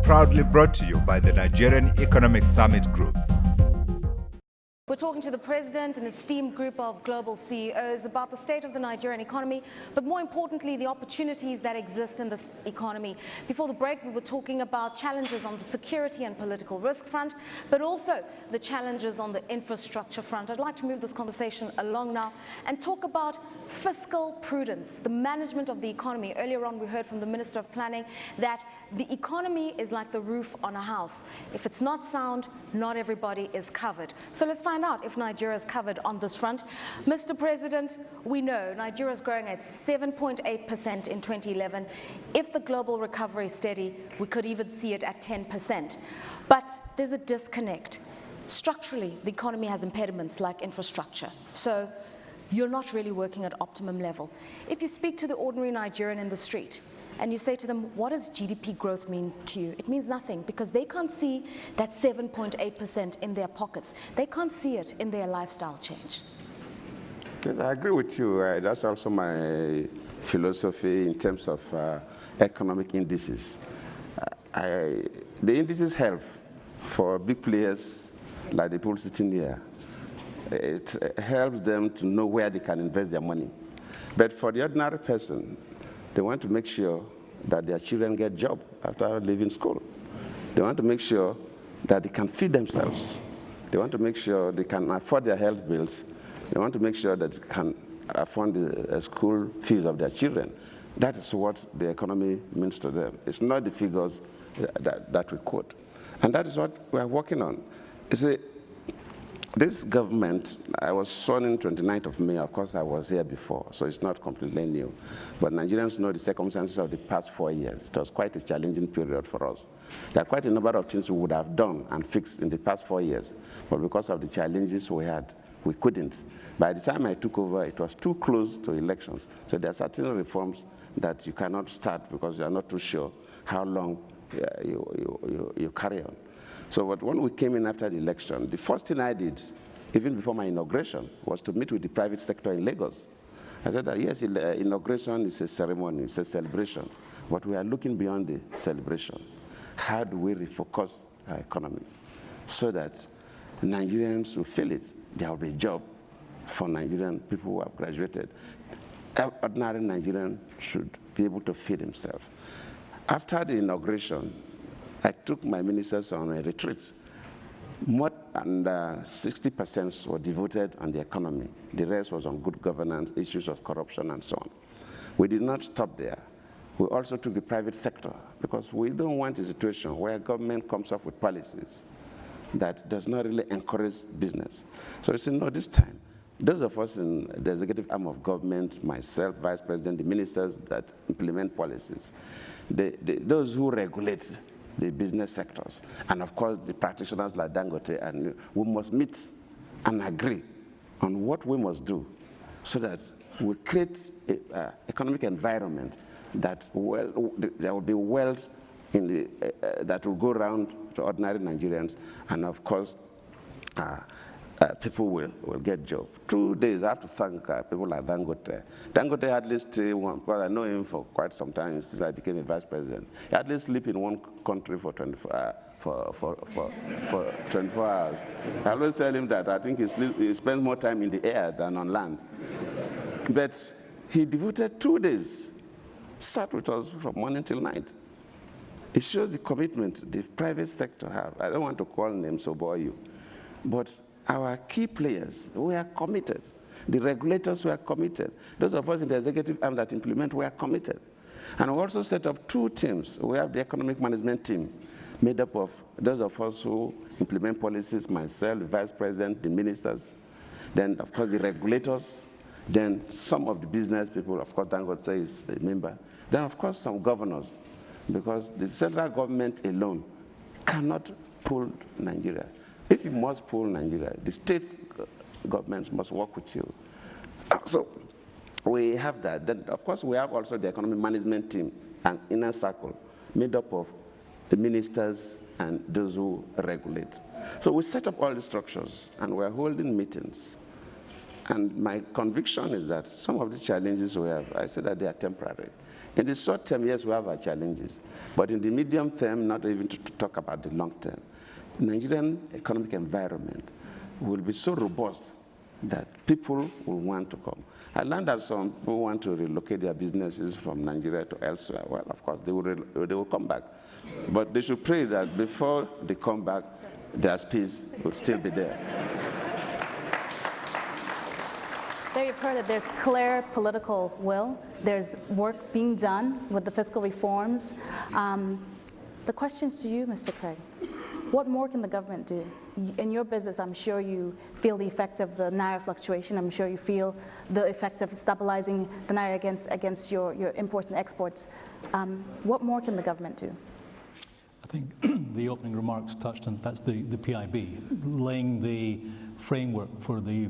Proudly brought to you by the Nigerian Economic Summit Group. We're talking to the President and esteemed group of global CEOs about the state of the Nigerian economy, but more importantly, the opportunities that exist in this economy. Before the break, we were talking about challenges on the security and political risk front, but also the challenges on the infrastructure front. I'd like to move this conversation along now and talk about fiscal prudence, the management of the economy. Earlier on, we heard from the Minister of Planning that the economy is like the roof on a house. If it's not sound, not everybody is covered. So let's find out if Nigeria is covered on this front. Mr. President, we know Nigeria is growing at 7.8% in 2011. If the global recovery is steady, we could even see it at 10%. But there's a disconnect. Structurally, the economy has impediments like infrastructure. So you're not really working at optimum level. If you speak to the ordinary Nigerian in the street and you say to them, what does GDP growth mean to you? It means nothing, because they can't see that 7.8% in their pockets. They can't see it in their lifestyle change. Yes, I agree with you. That's also my philosophy in terms of economic indices. The indices help for big players like the people sitting here. It helps them to know where they can invest their money. But for the ordinary person, they want to make sure that their children get a job after leaving school. They want to make sure that they can feed themselves. They want to make sure they can afford their health bills. They want to make sure that they can afford the school fees of their children. That is what the economy means to them. It's not the figures that we quote. And that is what we are working on. You see, this government, I was sworn in 29th of May. Of course, I was here before, so it's not completely new. But Nigerians know the circumstances of the past 4 years. It was quite a challenging period for us. There are quite a number of things we would have done and fixed in the past 4 years, but because of the challenges we had, we couldn't. By the time I took over, it was too close to elections. So there are certain reforms that you cannot start because you are not too sure how long you carry on. So when we came in after the election, the first thing I did, even before my inauguration, was to meet with the private sector in Lagos. I said that, yes, inauguration is a ceremony, it's a celebration, but we are looking beyond the celebration. How do we refocus our economy so that Nigerians will feel it? There will be a job for Nigerian people who have graduated. Ordinary Nigerian should be able to feed himself. After the inauguration, I took my ministers on a retreat. More than 60% were devoted on the economy. The rest was on good governance, issues of corruption, and so on. We did not stop there. We also took the private sector, because we don't want a situation where government comes up with policies that does not really encourage business. So you see, no, this time, those of us in the executive arm of government, myself, Vice President, the ministers that implement policies, those who regulate the business sectors, and of course the practitioners like Dangote, and we must meet and agree on what we must do so that we create an economic environment that there will be wealth in that will go around to ordinary Nigerians, and of course people will get jobs. 2 days, I have to thank people like Dangote. Dangote hardly stay one, because I know him for quite some time since I became a vice president. He hardly sleep in one country for 24 hours. I always tell him that I think he spends more time in the air than on land. But he devoted 2 days, sat with us from morning till night. It shows the commitment the private sector have. I don't want to call names or bore you, but our key players, we are committed. The regulators were committed. Those of us in the executive arm that implement were committed. And we also set up 2 teams. We have the economic management team, made up of those of us who implement policies, myself, the vice president, the ministers, then of course the regulators, then some of the business people, of course Dangote is a member, then of course some governors, because the central government alone cannot pull Nigeria. If you must pull Nigeria, the state governments must work with you. So we have that. Then, of course, we have also the economic management team, an inner circle, made up of the ministers and those who regulate. So we set up all the structures, and we're holding meetings. And my conviction is that some of the challenges we have, I say that they are temporary. In the short term, yes, we have our challenges. But in the medium term, not even to talk about the long term, Nigerian economic environment will be so robust that people will want to come. I learned that some people want to relocate their businesses from Nigeria to elsewhere. Well, of course, they will come back. But they should pray that before they come back, their space will still be there. There you've heard that there's clear political will. There's work being done with the fiscal reforms. The questions to you, Mr. Craig. What more can the government do? In your business, I'm sure you feel the effect of the Naira fluctuation. I'm sure you feel the effect of stabilizing the Naira against your imports and exports. What more can the government do? I think the opening remarks touched on, that's the PIB, laying the framework for the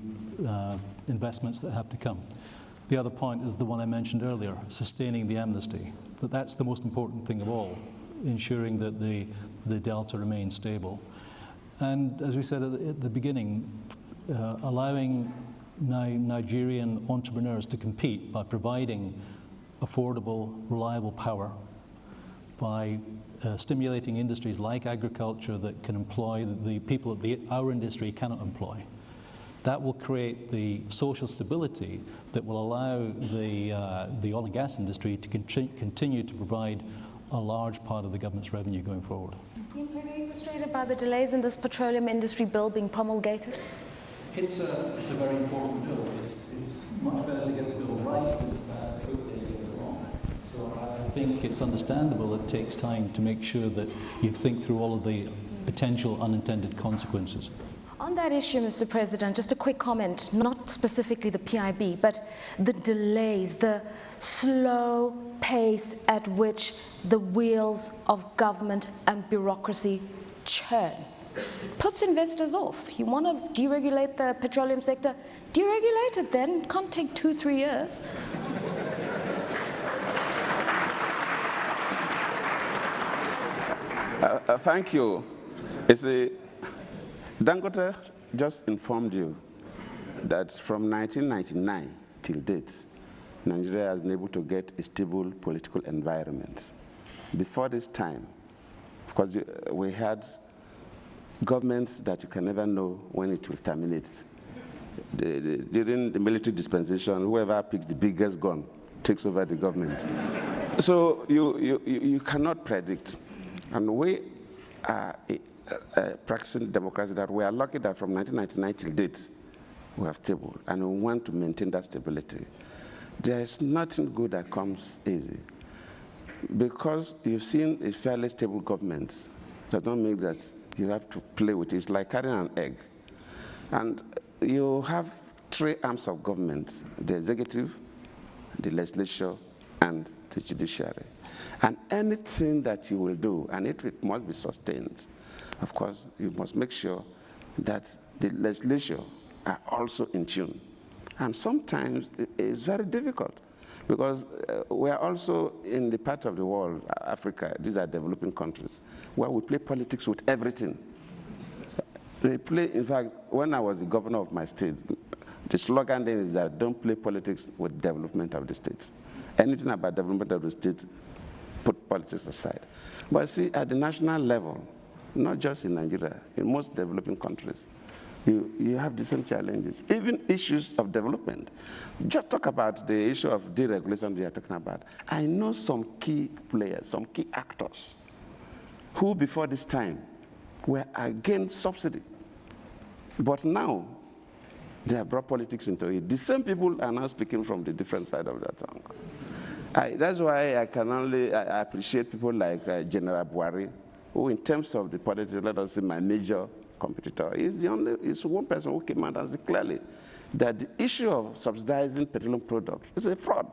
investments that have to come. The other point is the one I mentioned earlier, sustaining the amnesty. That's the most important thing of all, ensuring that the delta remains stable. And as we said at the beginning, allowing Nigerian entrepreneurs to compete by providing affordable, reliable power, by stimulating industries like agriculture that can employ the people that our industry cannot employ. That will create the social stability that will allow the oil and gas industry to continue to provide a large part of the government's revenue going forward. Are you frustrated by the delays in this petroleum industry bill being promulgated? It's a very important bill. It's much better to get the bill right than to pass it quickly and get it wrong. So I think it's understandable it takes time to make sure that you think through all of the potential unintended consequences. On that issue, Mr. President, just a quick comment, not specifically the PIB, but the delays, the slow pace at which the wheels of government and bureaucracy churn. Puts investors off. You want to deregulate the petroleum sector? Deregulate it then. It can't take 2-3 years. Thank you. It's Dangote just informed you that from 1999 till date, Nigeria has been able to get a stable political environment. Before this time, of course, we had governments that you can never know when it will terminate. During the military dispensation, whoever picks the biggest gun takes over the government. So you cannot predict. And we are practicing democracy that we are lucky that from 1999 till date, we are stable, and we want to maintain that stability. There is nothing good that comes easy. Because you've seen a fairly stable government, does not mean that you have to play with it. It's like carrying an egg. And you have 3 arms of government: the executive, the legislature, and the judiciary. And anything that you will do, and it must be sustained, of course, you must make sure that the legislature are also in tune. And sometimes it's very difficult because we are also in the part of the world, Africa, these are developing countries, where we play politics with everything. We play, in fact, when I was the governor of my state, the slogan then is that don't play politics with development of the states. Anything about development of the state, put politics aside. But see, at the national level, not just in Nigeria, in most developing countries, you have the same challenges. Even issues of development. Just talk about the issue of deregulation we are talking about. I know some key players, some key actors, who before this time were against subsidy. But now, they have brought politics into it. The same people are now speaking from the different side of that tongue. That's why I appreciate people like General Buhari, who in terms of the politics, let us say my major competitor, is one person who came out and said clearly that the issue of subsidizing petroleum products is a fraud.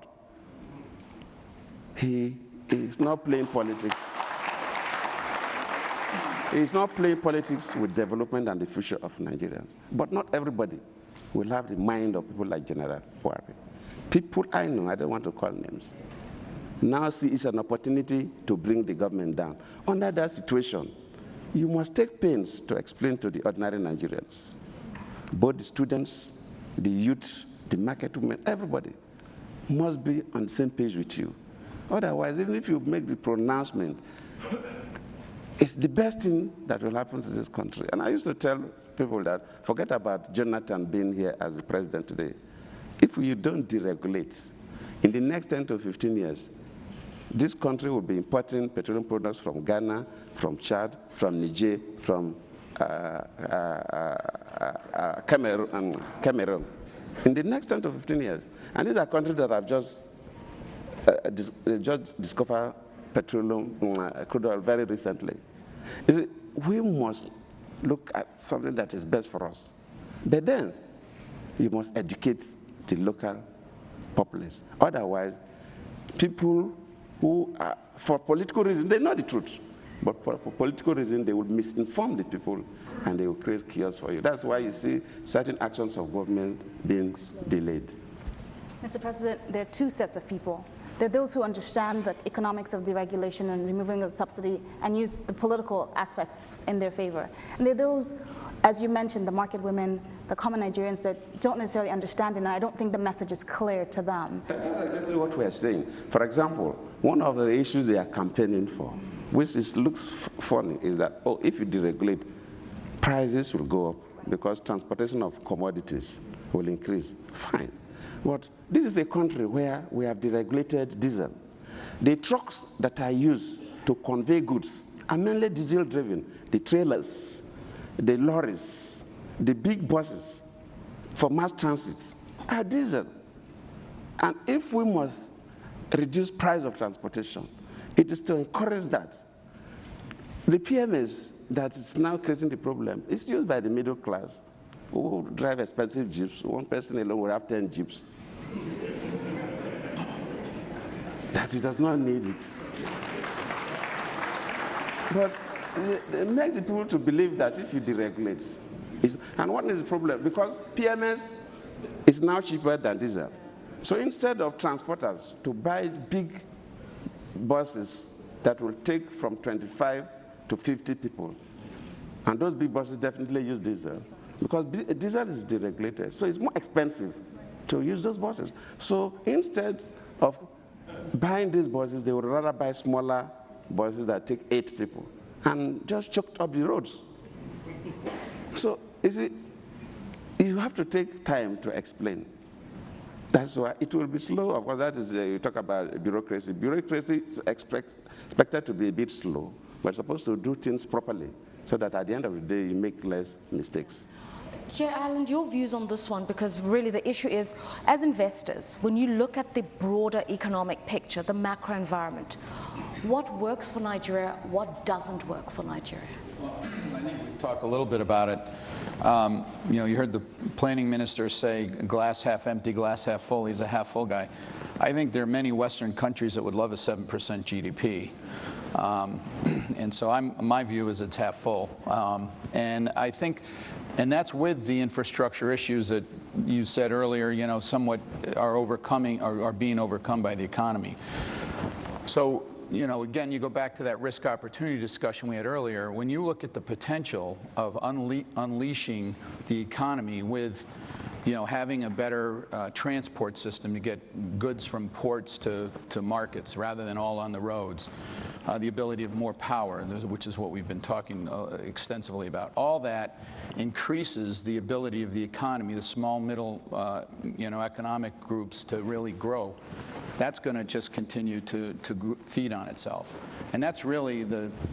He is not playing politics. He is not playing politics with development and the future of Nigerians. But not everybody will have the mind of people like General Buhari. People I know, I don't want to call names, now see it's an opportunity to bring the government down. Under that situation, you must take pains to explain to the ordinary Nigerians, both the students, the youth, the market women, everybody must be on the same page with you. Otherwise, even if you make the pronouncement, it's the best thing that will happen to this country. And I used to tell people that, forget about Jonathan being here as the president today. If you don't deregulate, in the next 10 to 15 years, this country will be importing petroleum products from Ghana, from Chad, from Niger, from Cameroon. In the next 10 to 15 years. And these are countries that have just discovered petroleum, crude oil very recently. We must look at something that is best for us. But then, you must educate the local populace. Otherwise, people who are, for political reasons, they know the truth. But for political reasons, they will misinform the people and they will create chaos for you. That's why you see certain actions of government being delayed. Mr. President, there are two sets of people. There are those who understand the economics of deregulation and removing the subsidy and use the political aspects in their favor. And there are those, as you mentioned, the market women, the common Nigerians that don't necessarily understand it, and I don't think the message is clear to them. That's exactly what we are saying. For example, one of the issues they are campaigning for, which looks funny, is that, oh, if you deregulate, prices will go up because transportation of commodities will increase. Fine. But this is a country where we have deregulated diesel. The trucks that are used to convey goods are mainly diesel-driven. The trailers, the lorries, the big buses for mass transit are diesel. And if we must reduce price of transportation, it is to encourage that. The PMS that is now creating the problem is used by the middle class who drive expensive jeeps. One person alone will have 10 jeeps. That he does not need it. But they make the people to believe that if you deregulate, and what is the problem? Because PMS is now cheaper than diesel. So instead of transporters to buy big buses that will take from 25 to 50 people, and those big buses definitely use diesel, because diesel is deregulated, so it's more expensive to use those buses. So instead of buying these buses, they would rather buy smaller buses that take 8 people and just choked up the roads. So you have to take time to explain. That's why it will be slow. Of course, that is, you talk about bureaucracy. Bureaucracy is expected to be a bit slow, but supposed to do things properly so that at the end of the day, you make less mistakes. Chair Ireland, your views on this one, because really the issue is, as investors, when you look at the broader economic picture, the macro environment, what works for Nigeria, what doesn't work for Nigeria? Well, I think we talk a little bit about it. You heard the planning minister say glass half empty, glass half full. He's a half full guy. I think there are many Western countries that would love a 7% GDP. And so my view is it's half full. And I think, and that's with the infrastructure issues that you said earlier, somewhat are being overcome by the economy. So, again, you go back to that risk opportunity discussion we had earlier. When you look at the potential of unleashing the economy with, having a better transport system to get goods from ports to markets rather than all on the roads, the ability of more power, which is what we've been talking extensively about. All that increases the ability of the economy, the small, middle, economic groups to really grow. That's going to just continue to feed on itself. And that's really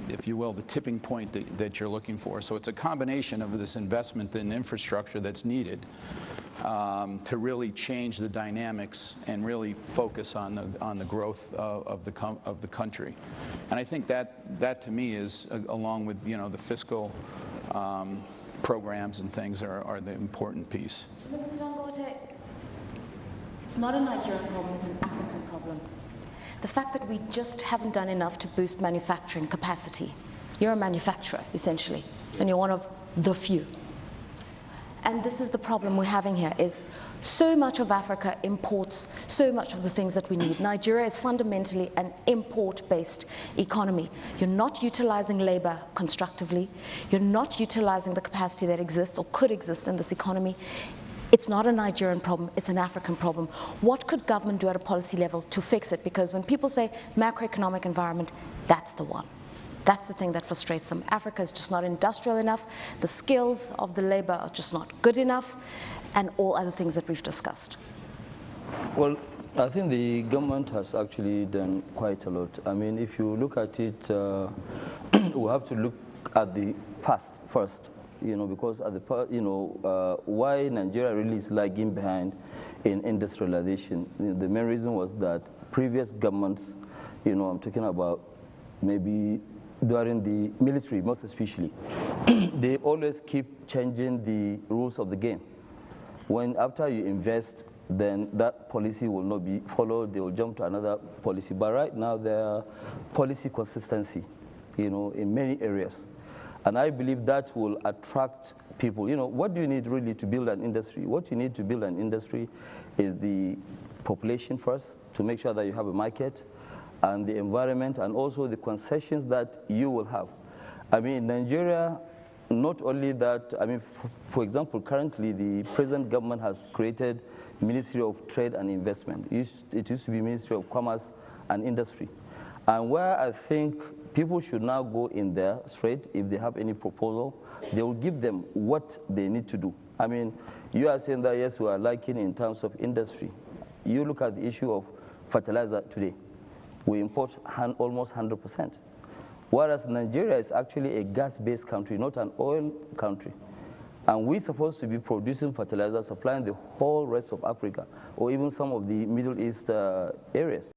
if you will, the tipping point that you're looking for. So it's a combination of this investment in infrastructure that's needed to really change the dynamics and really focus on the growth of the country. And I think that to me is, along with the fiscal programs and things, are the important piece. Mr. Dangote, it's not a Nigerian problem, it's an African problem. The fact that we just haven't done enough to boost manufacturing capacity. You're a manufacturer, essentially, and you're one of the few. And this is the problem we're having here, is so much of Africa imports so much of the things that we need. Nigeria is fundamentally an import-based economy. You're not utilizing labor constructively. You're not utilizing the capacity that exists or could exist in this economy. It's not a Nigerian problem, it's an African problem. What could government do at a policy level to fix it? Because when people say macroeconomic environment, that's the one. That's the thing that frustrates them. Africa is just not industrial enough, the skills of the labor are just not good enough, and all other things that we've discussed. Well, I think the government has actually done quite a lot. I mean, if you look at it, we have to look at the past first, because at the why Nigeria really is lagging behind in industrialization. The main reason was that previous governments, I'm talking about maybe during the military, most especially, they always keep changing the rules of the game. When after you invest, then that policy will not be followed, they will jump to another policy. But right now, there are policy consistency, in many areas. And I believe that will attract people. What do you need really to build an industry? What you need to build an industry is the population first, to make sure that you have a market, and the environment, and also the concessions that you will have. I mean, in Nigeria, not only that, I mean, for example, currently the present government has created Ministry of Trade and Investment. It used to be Ministry of Commerce and Industry. And where I think people should now go in there straight, if they have any proposal, they will give them what they need to do. I mean, you are saying that, yes, we are lacking in terms of industry. You look at the issue of fertilizer today. We import almost 100%. Whereas Nigeria is actually a gas-based country, not an oil country. And we're supposed to be producing fertilizer, supplying the whole rest of Africa, or even some of the Middle East areas.